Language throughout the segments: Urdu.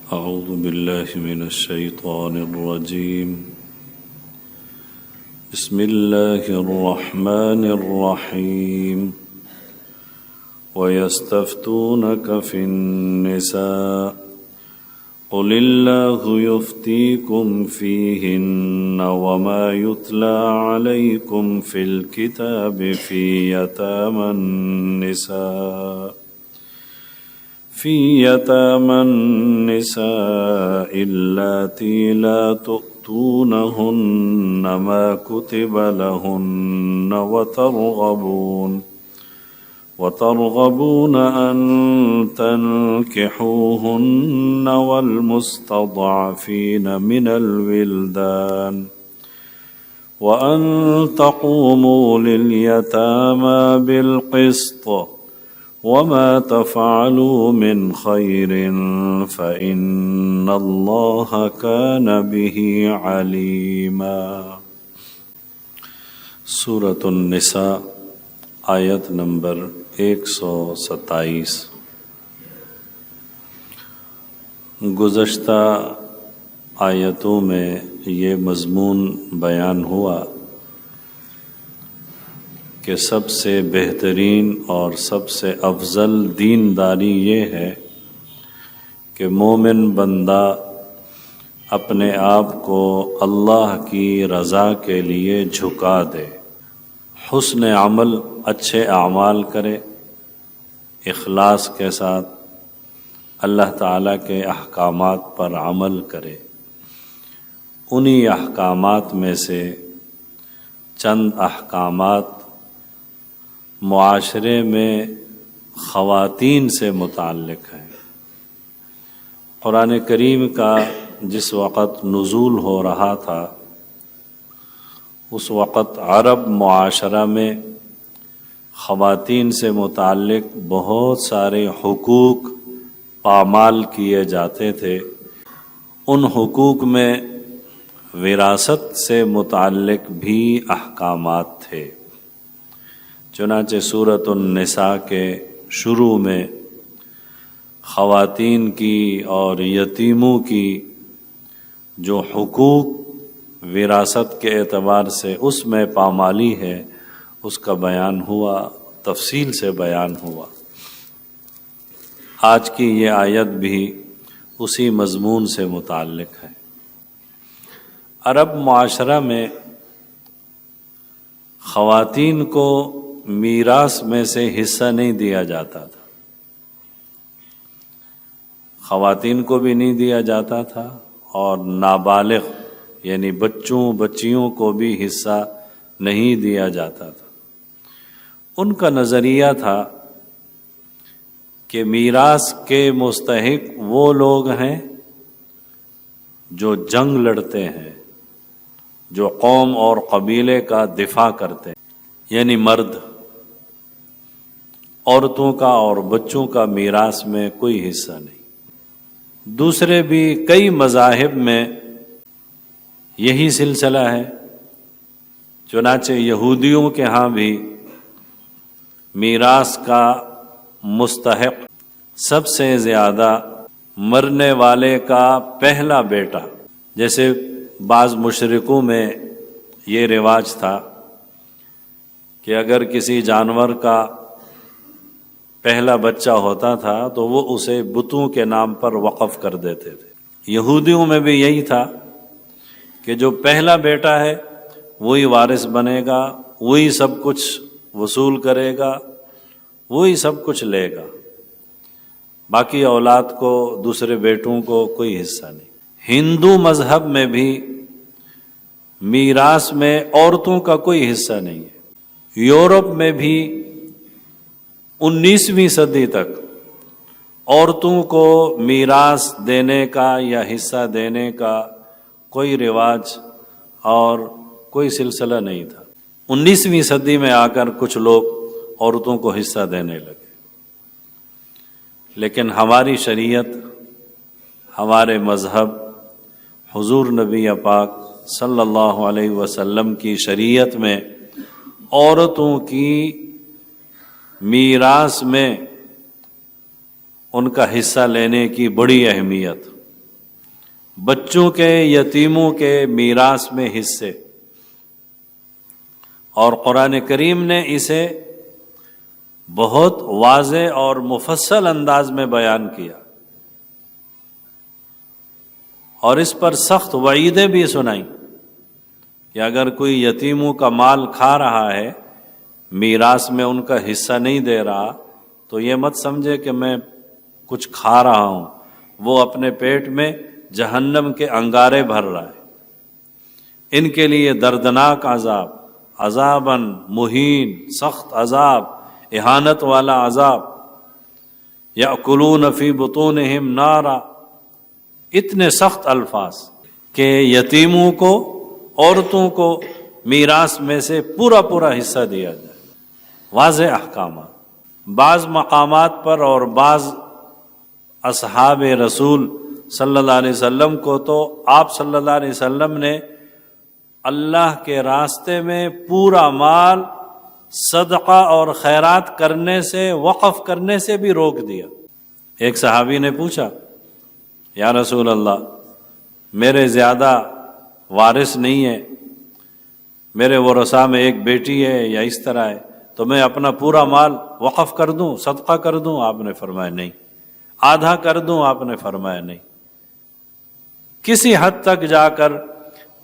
أعوذ بالله من الشيطان الرجيم. بسم الله الرحمن الرحيم. ويستفتونك في النساء قل الله يفتيكم فيهن وما يتلى عليكم في الكتاب في يتامى النساء اللاتي لا تؤتونهن ما كتب لهن وترغبون أن تنكحوهن والمستضعفين من الولدان وأن تقوموا لليتامى بالقسط وما تفعلوا من خير فإن الله كان به عليما. سورة النساء آیت نمبر 127. گزشتہ آیتوں میں یہ مضمون بیان ہوا کہ سب سے بہترین اور سب سے افضل دینداری یہ ہے کہ مومن بندہ اپنے آپ کو اللہ کی رضا کے لیے جھکا دے، حسن عمل، اچھے اعمال کرے، اخلاص کے ساتھ اللہ تعالیٰ کے احکامات پر عمل کرے. انہی احکامات میں سے چند احکامات معاشرے میں خواتین سے متعلق ہیں. قرآن کریم کا جس وقت نزول ہو رہا تھا اس وقت عرب معاشرہ میں خواتین سے متعلق بہت سارے حقوق پامال کیے جاتے تھے. ان حقوق میں وراثت سے متعلق بھی احکامات تھے. چنانچہ سورۃ النساء کے شروع میں خواتین کی اور یتیموں کی جو حقوق وراثت کے اعتبار سے اس میں پامالی ہے اس کا بیان ہوا، تفصیل سے بیان ہوا. آج کی یہ آیت بھی اسی مضمون سے متعلق ہے. عرب معاشرہ میں خواتین کو میراث میں سے حصہ نہیں دیا جاتا تھا، خواتین کو بھی نہیں دیا جاتا تھا اور نابالغ یعنی بچوں بچیوں کو بھی حصہ نہیں دیا جاتا تھا. ان کا نظریہ تھا کہ میراث کے مستحق وہ لوگ ہیں جو جنگ لڑتے ہیں، جو قوم اور قبیلے کا دفاع کرتے ہیں، یعنی مرد. عورتوں کا اور بچوں کا میراث میں کوئی حصہ نہیں. دوسرے بھی کئی مذاہب میں یہی سلسلہ ہے. چنانچہ یہودیوں کے ہاں بھی میراث کا مستحق سب سے زیادہ مرنے والے کا پہلا بیٹا. جیسے بعض مشرکوں میں یہ رواج تھا کہ اگر کسی جانور کا پہلا بچہ ہوتا تھا تو وہ اسے بتوں کے نام پر وقف کر دیتے تھے. یہودیوں میں بھی یہی تھا کہ جو پہلا بیٹا ہے وہی وارث بنے گا، وہی سب کچھ وصول کرے گا، وہی سب کچھ لے گا، باقی اولاد کو دوسرے بیٹوں کو کوئی حصہ نہیں. ہندو مذہب میں بھی میراث میں عورتوں کا کوئی حصہ نہیں ہے. یورپ میں بھی 19ویں صدی تک عورتوں کو میراث دینے کا یا حصہ دینے کا کوئی رواج اور کوئی سلسلہ نہیں تھا. 19ویں صدی میں آ کر کچھ لوگ عورتوں کو حصہ دینے لگے. لیکن ہماری شریعت، ہمارے مذہب، حضور نبی پاک صلی اللہ علیہ وسلم کی شریعت میں عورتوں کی میراث میں ان کا حصہ لینے کی بڑی اہمیت. بچوں کے یتیموں کے میراث میں حصے، اور قرآن کریم نے اسے بہت واضح اور مفصل انداز میں بیان کیا، اور اس پر سخت وعیدیں بھی سنائیں کہ اگر کوئی یتیموں کا مال کھا رہا ہے، میراث میں ان کا حصہ نہیں دے رہا، تو یہ مت سمجھے کہ میں کچھ کھا رہا ہوں، وہ اپنے پیٹ میں جہنم کے انگارے بھر رہا ہے۔ ان کے لیے دردناک عذاب، عذاباً مہین، سخت عذاب، اہانت والا عذاب، یأکلون فی بطونہم نارا، اتنے سخت الفاظ کہ یتیموں کو، عورتوں کو میراث میں سے پورا پورا حصہ دیا جائے۔ واضح احکامات۔ بعض مقامات پر اور بعض اصحاب رسول صلی اللہ علیہ وسلم کو تو آپ صلی اللہ علیہ وسلم نے اللہ کے راستے میں پورا مال صدقہ اور خیرات کرنے سے، وقف کرنے سے بھی روک دیا۔ ایک صحابی نے پوچھا، یا رسول اللہ، میرے زیادہ وارث نہیں ہے، میرے ورثاء میں ایک بیٹی ہے یا اس طرح ہے، تو میں اپنا پورا مال وقف کر دوں، صدقہ کر دوں؟ آپ نے فرمایا نہیں۔ آدھا کر دوں؟ آپ نے فرمایا نہیں۔ کسی حد تک جا کر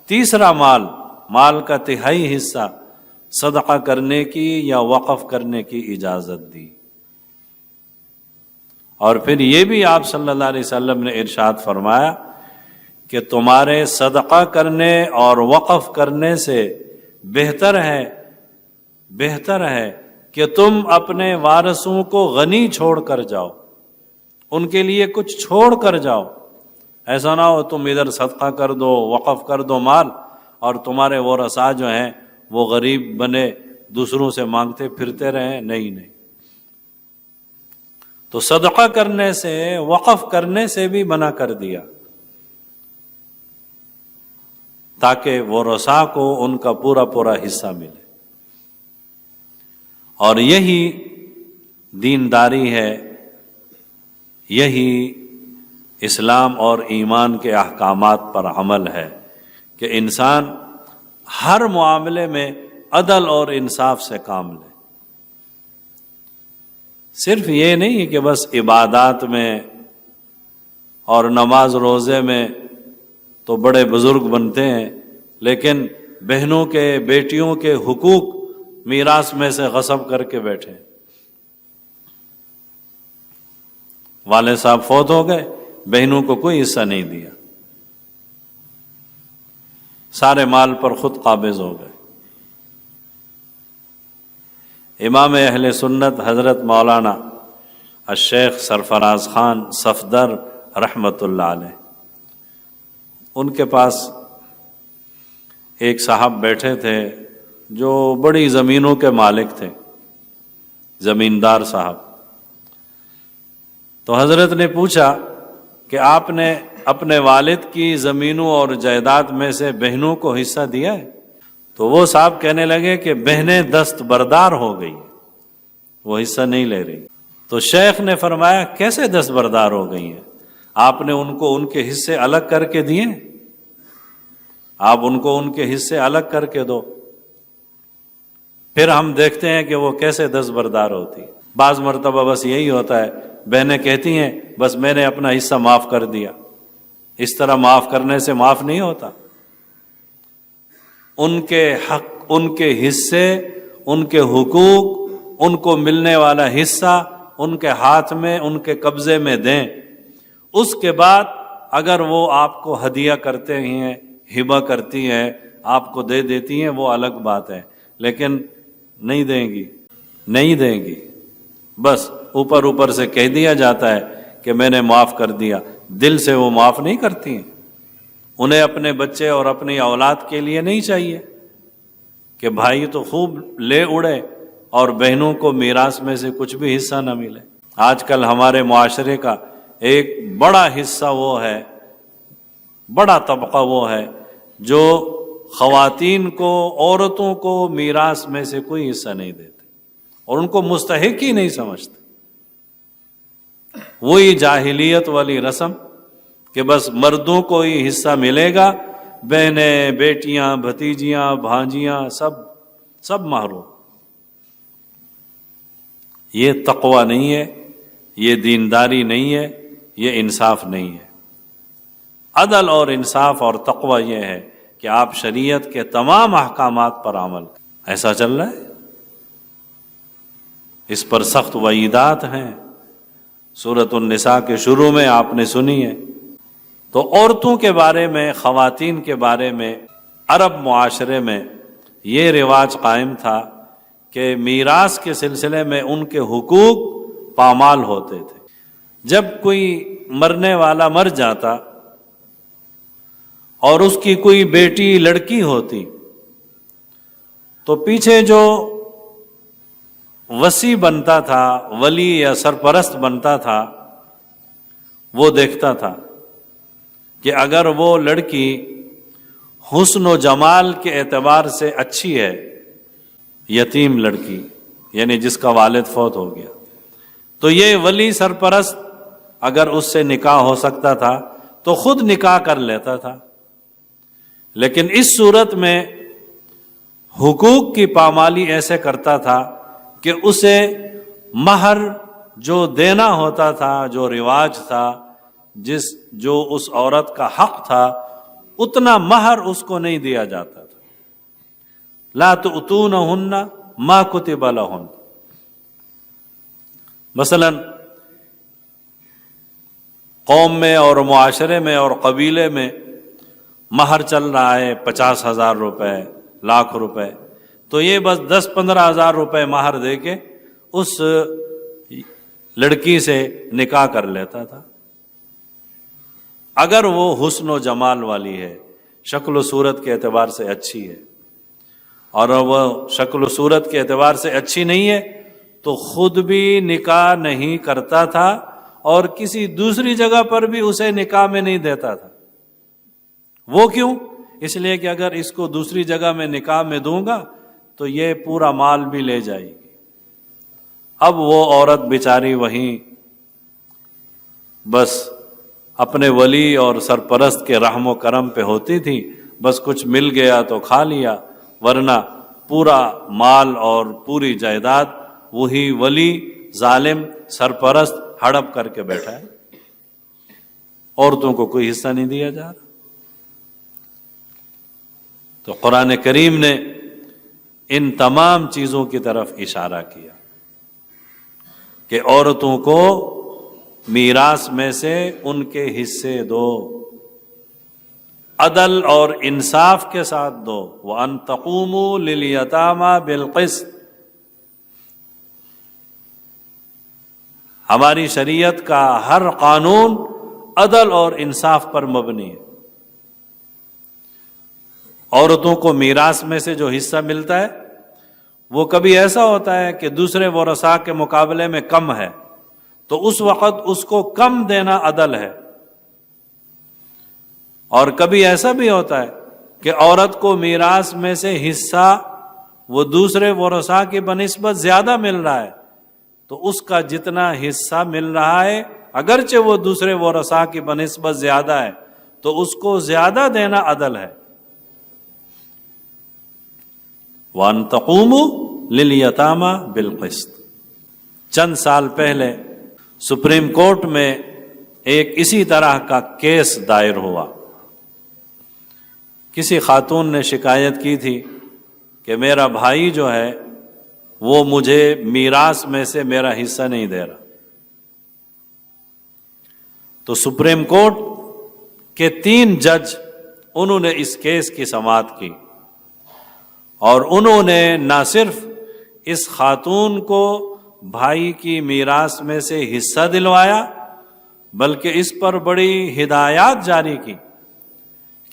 تیسرا مال کا تہائی حصہ صدقہ کرنے کی یا وقف کرنے کی اجازت دی۔ اور پھر یہ بھی آپ صلی اللہ علیہ وسلم نے ارشاد فرمایا کہ تمہارے صدقہ کرنے اور وقف کرنے سے بہتر ہے کہ تم اپنے وارثوں کو غنی چھوڑ کر جاؤ، ان کے لیے کچھ چھوڑ کر جاؤ۔ ایسا نہ ہو تم ادھر صدقہ کر دو، وقف کر دو مال، اور تمہارے ورثاء جو ہیں وہ غریب بنے، دوسروں سے مانگتے پھرتے رہیں۔ نہیں۔ تو صدقہ کرنے سے، وقف کرنے سے بھی منع کر دیا، تاکہ ورثاء کو ان کا پورا پورا حصہ ملے۔ اور یہی دینداری ہے، یہی اسلام اور ایمان کے احکامات پر عمل ہے کہ انسان ہر معاملے میں عدل اور انصاف سے کام لے۔ صرف یہ نہیں کہ بس عبادات میں اور نماز روزے میں تو بڑے بزرگ بنتے ہیں، لیکن بہنوں کے، بیٹیوں کے حقوق میراث میں سے غصب کر کے بیٹھے۔ والد صاحب فوت ہو گئے، بہنوں کو کوئی حصہ نہیں دیا، سارے مال پر خود قابض ہو گئے۔ امام اہل سنت حضرت مولانا الشیخ سرفراز خان صفدر رحمۃ اللہ علیہ، ان کے پاس ایک صاحب بیٹھے تھے جو بڑی زمینوں کے مالک تھے، زمیندار صاحب۔ تو حضرت نے پوچھا کہ آپ نے اپنے والد کی زمینوں اور جائیداد میں سے بہنوں کو حصہ دیا ہے؟ تو وہ صاحب کہنے لگے کہ بہنیں دستبردار ہو گئی، وہ حصہ نہیں لے رہی۔ تو شیخ نے فرمایا، کیسے دستبردار ہو گئی ہیں؟ آپ نے ان کو ان کے حصے الگ کر کے دیے، آپ ان کو ان کے حصے الگ کر کے دو، پھر ہم دیکھتے ہیں کہ وہ کیسے دستبردار ہوتی۔ بعض مرتبہ بس یہی ہوتا ہے، بہنیں کہتی ہیں بس میں نے اپنا حصہ معاف کر دیا۔ اس طرح معاف کرنے سے معاف نہیں ہوتا۔ ان کے حق، ان کے حصے، ان کے حقوق، ان کو ملنے والا حصہ ان کے ہاتھ میں، ان کے قبضے میں دیں۔ اس کے بعد اگر وہ آپ کو ہدیہ کرتے ہیں، ہبہ کرتی ہیں، آپ کو دے دیتی ہیں، وہ الگ بات ہے، لیکن نہیں دیں گی۔ بس اوپر سے کہہ دیا جاتا ہے کہ میں نے معاف کر دیا، دل سے وہ معاف نہیں کرتی ہیں۔ انہیں اپنے بچے اور اپنی اولاد کے لیے نہیں چاہیے کہ بھائی تو خوب لے اڑے اور بہنوں کو میراث میں سے کچھ بھی حصہ نہ ملے۔ آج کل ہمارے معاشرے کا ایک بڑا حصہ وہ ہے، بڑا طبقہ وہ ہے جو خواتین کو، عورتوں کو میراث میں سے کوئی حصہ نہیں دیتے اور ان کو مستحق ہی نہیں سمجھتے۔ وہی جاہلیت والی رسم کہ بس مردوں کو ہی حصہ ملے گا، بہنیں، بیٹیاں، بھتیجیاں، بھانجیاں سب محروم۔ یہ تقوی نہیں ہے، یہ دینداری نہیں ہے، یہ انصاف نہیں ہے۔ عدل اور انصاف اور تقوی یہ ہے کہ آپ شریعت کے تمام احکامات پر عمل کریں۔ ایسا چل رہا ہے، اس پر سخت وعیدات ہیں۔ سورۃ النساء کے شروع میں آپ نے سنی ہے۔ تو عورتوں کے بارے میں، خواتین کے بارے میں عرب معاشرے میں یہ رواج قائم تھا کہ میراث کے سلسلے میں ان کے حقوق پامال ہوتے تھے۔ جب کوئی مرنے والا مر جاتا اور اس کی کوئی بیٹی لڑکی ہوتی تو پیچھے جو وصی بنتا تھا، ولی یا سرپرست بنتا تھا، وہ دیکھتا تھا کہ اگر وہ لڑکی حسن و جمال کے اعتبار سے اچھی ہے، یتیم لڑکی یعنی جس کا والد فوت ہو گیا، تو یہ ولی سرپرست اگر اس سے نکاح ہو سکتا تھا تو خود نکاح کر لیتا تھا۔ لیکن اس صورت میں حقوق کی پامالی ایسے کرتا تھا کہ اسے مہر جو دینا ہوتا تھا، جو رواج تھا، جو اس عورت کا حق تھا، اتنا مہر اس کو نہیں دیا جاتا تھا۔ لا تؤتونہن ما کتب لہن۔ مثلا قوم میں اور معاشرے میں اور قبیلے میں مہر چل رہا ہے 50,000 روپے، لاکھ روپے، تو یہ بس 10-15 ہزار روپے مہر دے کے اس لڑکی سے نکاح کر لیتا تھا۔ اگر وہ حسن و جمال والی ہے، شکل و صورت کے اعتبار سے اچھی ہے، اور وہ شکل و صورت کے اعتبار سے اچھی نہیں ہے تو خود بھی نکاح نہیں کرتا تھا اور کسی دوسری جگہ پر بھی اسے نکاح میں نہیں دیتا تھا۔ وہ کیوں؟ اس لیے کہ اگر اس کو دوسری جگہ میں نکاح میں دوں گا تو یہ پورا مال بھی لے جائے گی۔ اب وہ عورت بیچاری وہیں بس اپنے ولی اور سرپرست کے رحم و کرم پہ ہوتی تھی، بس کچھ مل گیا تو کھا لیا، ورنہ پورا مال اور پوری جائیداد وہی ولی ظالم سرپرست ہڑپ کر کے بیٹھا ہے۔ عورتوں کو کوئی حصہ نہیں دیا جا رہا۔ تو قرآن کریم نے ان تمام چیزوں کی طرف اشارہ کیا کہ عورتوں کو میراث میں سے ان کے حصے دو، عدل اور انصاف کے ساتھ دو۔ وَأَن تَقُومُوا لِلْيَتَامَى بِالْقِسْطِ۔ ہماری شریعت کا ہر قانون عدل اور انصاف پر مبنی ہے۔ عورتوں کو میراث میں سے جو حصہ ملتا ہے وہ کبھی ایسا ہوتا ہے کہ دوسرے ورثاء کے مقابلے میں کم ہے، تو اس وقت اس کو کم دینا عدل ہے، اور کبھی ایسا بھی ہوتا ہے کہ عورت کو میراث میں سے حصہ وہ دوسرے ورثاء کی بنسبت زیادہ مل رہا ہے، تو اس کا جتنا حصہ مل رہا ہے اگرچہ وہ دوسرے ورثاء کی بنسبت زیادہ ہے تو اس کو زیادہ دینا عدل ہے۔ وَأَن تَقُومُوا لِلْيَتَامَى بِالْقِسْطِ۔ چند سال پہلے سپریم کورٹ میں ایک اسی طرح کا کیس دائر ہوا۔ کسی خاتون نے شکایت کی تھی کہ میرا بھائی جو ہے وہ مجھے میراث میں سے میرا حصہ نہیں دے رہا۔ تو سپریم کورٹ کے 3 جج انہوں نے اس کیس کی سماعت کی، اور انہوں نے نہ صرف اس خاتون کو بھائی کی میراث میں سے حصہ دلوایا بلکہ اس پر بڑی ہدایات جاری کی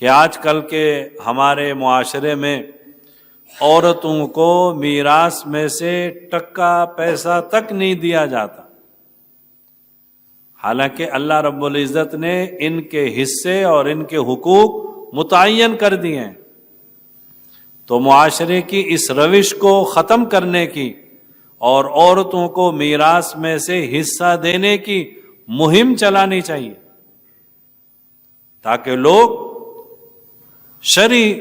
کہ آج کل کے ہمارے معاشرے میں عورتوں کو میراث میں سے ٹکا پیسہ تک نہیں دیا جاتا، حالانکہ اللہ رب العزت نے ان کے حصے اور ان کے حقوق متعین کر دیے ہیں۔ تو معاشرے کی اس روش کو ختم کرنے کی اور عورتوں کو میراث میں سے حصہ دینے کی مہم چلانی چاہیے۔ تاکہ لوگ شرعی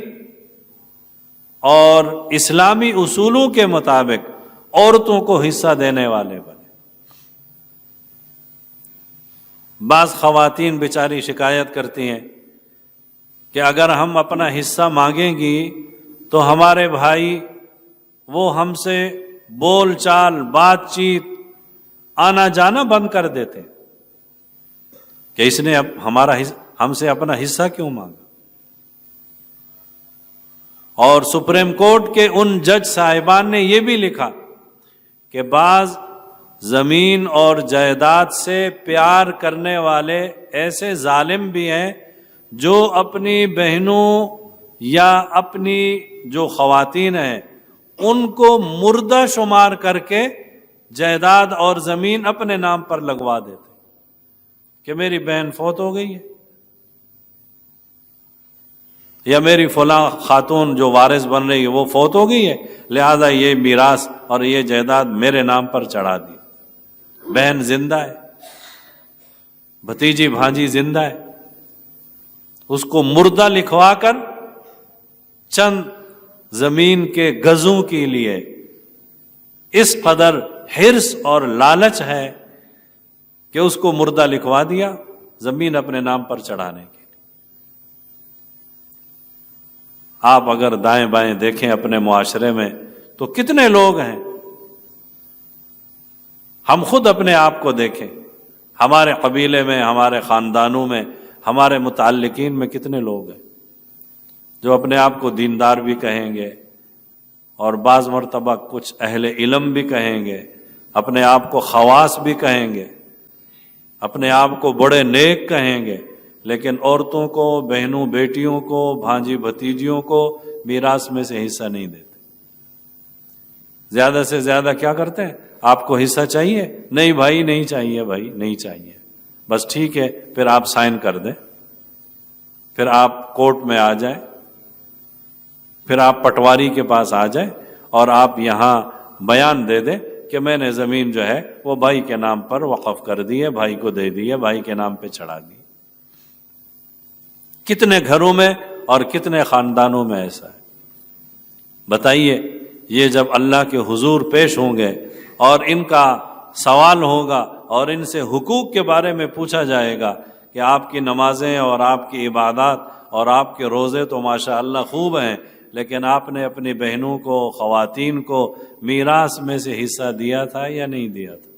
اور اسلامی اصولوں کے مطابق عورتوں کو حصہ دینے والے بنے۔ بعض خواتین بیچاری شکایت کرتی ہیں کہ اگر ہم اپنا حصہ مانگیں گی تو ہمارے بھائی وہ ہم سے بول چال بات چیت آنا جانا بند کر دیتے کہ اس نے اب ہم سے اپنا حصہ کیوں مانگا۔ اور سپریم کورٹ کے ان جج صاحبان نے یہ بھی لکھا کہ بعض زمین اور جائیداد سے پیار کرنے والے ایسے ظالم بھی ہیں جو اپنی بہنوں یا اپنی جو خواتین ہیں ان کو مردہ شمار کر کے جائیداد اور زمین اپنے نام پر لگوا دیتے کہ میری بہن فوت ہو گئی ہے یا میری فلاں خاتون جو وارث بن رہی ہے وہ فوت ہو گئی ہے، لہذا یہ میراث اور یہ جائیداد میرے نام پر چڑھا دی۔ بہن زندہ ہے، بھتیجی بھانجی زندہ ہے، اس کو مردہ لکھوا کر چند زمین کے گزوں کے لیے اس قدر حرص اور لالچ ہے کہ اس کو مردہ لکھوا دیا زمین اپنے نام پر چڑھانے کے لیے۔ آپ اگر دائیں بائیں دیکھیں اپنے معاشرے میں تو کتنے لوگ ہیں، ہم خود اپنے آپ کو دیکھیں، ہمارے قبیلے میں، ہمارے خاندانوں میں، ہمارے متعلقین میں کتنے لوگ ہیں جو اپنے آپ کو دیندار بھی کہیں گے اور بعض مرتبہ کچھ اہل علم بھی کہیں گے، اپنے آپ کو خواص بھی کہیں گے، اپنے آپ کو بڑے نیک کہیں گے، لیکن عورتوں کو، بہنوں بیٹیوں کو، بھانجی بھتیجیوں کو میراث میں سے حصہ نہیں دیتے۔ زیادہ سے زیادہ کیا کرتے ہیں؟ آپ کو حصہ چاہیے؟ نہیں بھائی نہیں چاہیے، بھائی نہیں چاہیے، بس ٹھیک ہے، پھر آپ سائن کر دیں، پھر آپ کورٹ میں آ جائیں، پھر آپ پٹواری کے پاس آ جائیں اور آپ یہاں بیان دے دیں کہ میں نے زمین جو ہے وہ بھائی کے نام پر وقف کر دی ہے، بھائی کو دے دی ہے، بھائی کے نام پہ چڑھا دی۔ کتنے گھروں میں اور کتنے خاندانوں میں ایسا ہے؟ بتائیے، یہ جب اللہ کے حضور پیش ہوں گے اور ان کا سوال ہوگا اور ان سے حقوق کے بارے میں پوچھا جائے گا کہ آپ کی نمازیں اور آپ کی عبادات اور آپ کے روزے تو ماشاء اللہ خوب ہیں، لیکن آپ نے اپنی بہنوں کو، خواتین کو میراث میں سے حصہ دیا تھا یا نہیں دیا تھا؟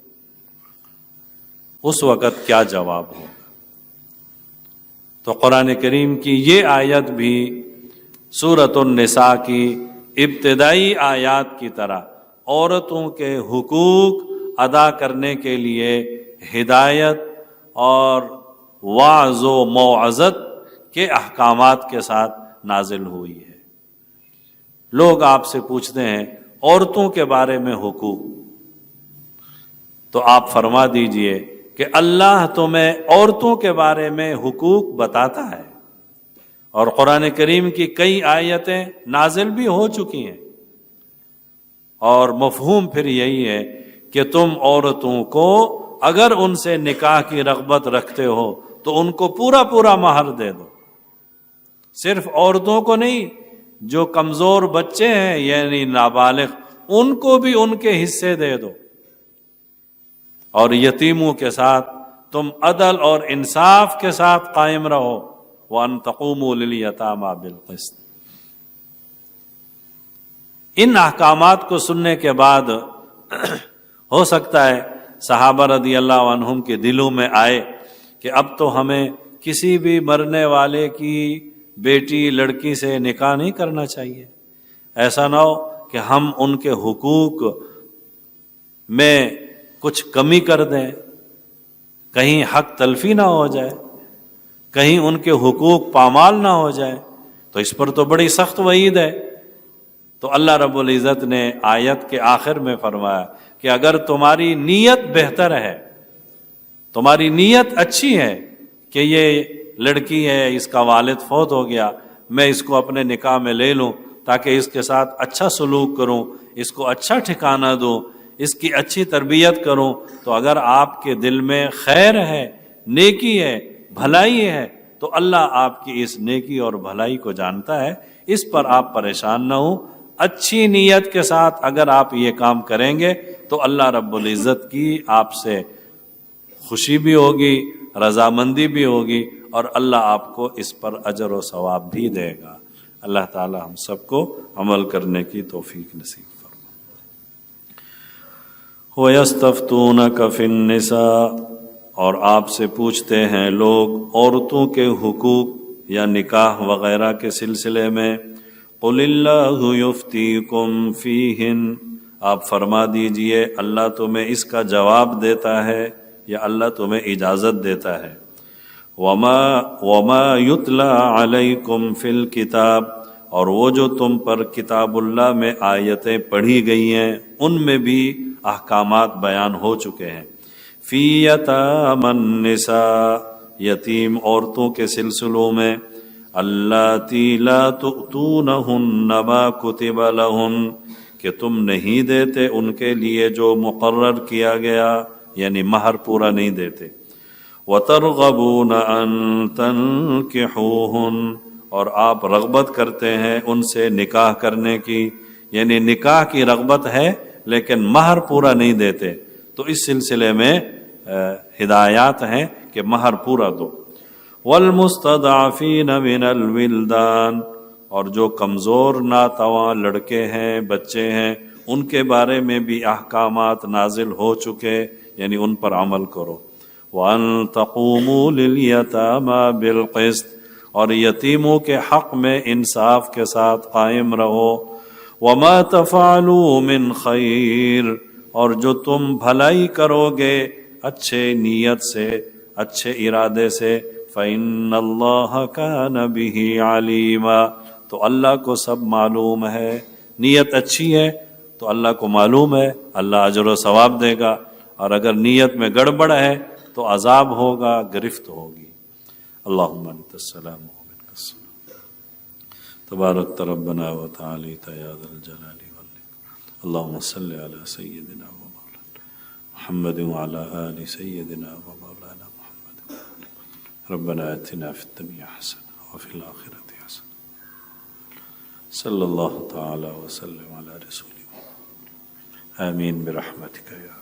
اس وقت کیا جواب ہوگا؟ تو قرآن کریم کی یہ آیت بھی سورۃ النساء کی ابتدائی آیات کی طرح عورتوں کے حقوق ادا کرنے کے لیے ہدایت اور واعظ و موعظت کے احکامات کے ساتھ نازل ہوئی ہے۔ لوگ آپ سے پوچھتے ہیں عورتوں کے بارے میں حقوق، تو آپ فرما دیجئے کہ اللہ تمہیں عورتوں کے بارے میں حقوق بتاتا ہے، اور قرآن کریم کی کئی آیتیں نازل بھی ہو چکی ہیں، اور مفہوم پھر یہی ہے کہ تم عورتوں کو اگر ان سے نکاح کی رغبت رکھتے ہو تو ان کو پورا پورا مہر دے دو۔ صرف عورتوں کو نہیں، جو کمزور بچے ہیں یعنی نابالغ، ان کو بھی ان کے حصے دے دو، اور یتیموں کے ساتھ تم عدل اور انصاف کے ساتھ قائم رہو، وَأَن تَقُومُوا لِلْيَتَامَى بِالْقِسْطِ۔ ان احکامات کو سننے کے بعد ہو سکتا ہے صحابہ رضی اللہ عنہم کے دلوں میں آئے کہ اب تو ہمیں کسی بھی مرنے والے کی بیٹی لڑکی سے نکاح نہیں کرنا چاہیے، ایسا نہ ہو کہ ہم ان کے حقوق میں کچھ کمی کر دیں، کہیں حق تلفی نہ ہو جائے، کہیں ان کے حقوق پامال نہ ہو جائے، تو اس پر تو بڑی سخت وعید ہے۔ تو اللہ رب العزت نے آیت کے آخر میں فرمایا کہ اگر تمہاری نیت بہتر ہے، تمہاری نیت اچھی ہے کہ یہ لڑکی ہے، اس کا والد فوت ہو گیا، میں اس کو اپنے نکاح میں لے لوں تاکہ اس کے ساتھ اچھا سلوک کروں، اس کو اچھا ٹھکانہ دوں، اس کی اچھی تربیت کروں، تو اگر آپ کے دل میں خیر ہے، نیکی ہے، بھلائی ہے، تو اللہ آپ کی اس نیکی اور بھلائی کو جانتا ہے، اس پر آپ پریشان نہ ہوں۔ اچھی نیت کے ساتھ اگر آپ یہ کام کریں گے تو اللہ رب العزت کی آپ سے خوشی بھی ہوگی، رضامندی بھی ہوگی، اور اللہ آپ کو اس پر اجر و ثواب بھی دے گا۔ اللہ تعالی ہم سب کو عمل کرنے کی توفیق نصیب فرمائے۔ وَيَسْتَفْتُونَكَ فِي النِّسَاءِ، اور آپ سے پوچھتے ہیں لوگ عورتوں کے حقوق یا نکاح وغیرہ کے سلسلے میں۔ قُلِ اللَّهُ يُفْتِيكُمْ فِيهِنَّ، آپ فرما دیجئے اللہ تمہیں اس کا جواب دیتا ہے یا اللہ تمہیں اجازت دیتا ہے۔ وَمَا يُتْلَى عَلَيْكُمْ فِي الْكِتَابِ، اور وہ جو تم پر کتاب اللہ میں آیتیں پڑھی گئی ہیں ان میں بھی احکامات بیان ہو چکے ہیں۔ فی یتامی النساء، یتیم عورتوں کے سلسلوں میں۔ اللاتی لا تؤتونہن ما کتب لہن، کہ تم نہیں دیتے ان کے لیے جو مقرر کیا گیا، یعنی مہر پورا نہیں دیتے۔ وترغبون ان تنکحوہن، اور آپ رغبت کرتے ہیں ان سے نکاح کرنے کی، یعنی نکاح کی رغبت ہے لیکن مہر پورا نہیں دیتے، تو اس سلسلے میں ہدایات ہیں کہ مہر پورا دو۔ والمستضعفین من الولدان، اور جو کمزور ناتواں لڑکے ہیں، بچے ہیں، ان کے بارے میں بھی احکامات نازل ہو چکے، یعنی ان پر عمل کرو۔ وَأَن تَقُومُوا لِلْيَتَامَى بِالْقِسْطِ، اور یتیموں کے حق میں انصاف کے ساتھ قائم رہو۔ وَمَا تَفْعَلُوا مِنْ خَيْرٍ، اور جو تم بھلائی کرو گے اچھے نیت سے، اچھے ارادے سے، فَإِنَّ اللَّهَ كَانَ بِهِ عَلِيمًا، تو اللہ کو سب معلوم ہے۔ نیت اچھی ہے تو اللہ کو معلوم ہے، اللہ اجر و ثواب دے گا، اور اگر نیت میں گڑبڑ ہے تو عذاب ہوگا، گرفت ہوگی۔ اللہم انت السلام ومنک السلام، تبارک ربنا وتعالیت یا ذا الجلال والاکرام۔ اللہم صلی علی سیدنا و مولانا محمد وعلی آل سیدنا و مولانا محمد۔ ربنا اتنا فی الدنیا حسنہ وفی الآخرۃ حسنہ۔ صلی اللہ تعالی وسلم علی رسول آمین برحمتک یا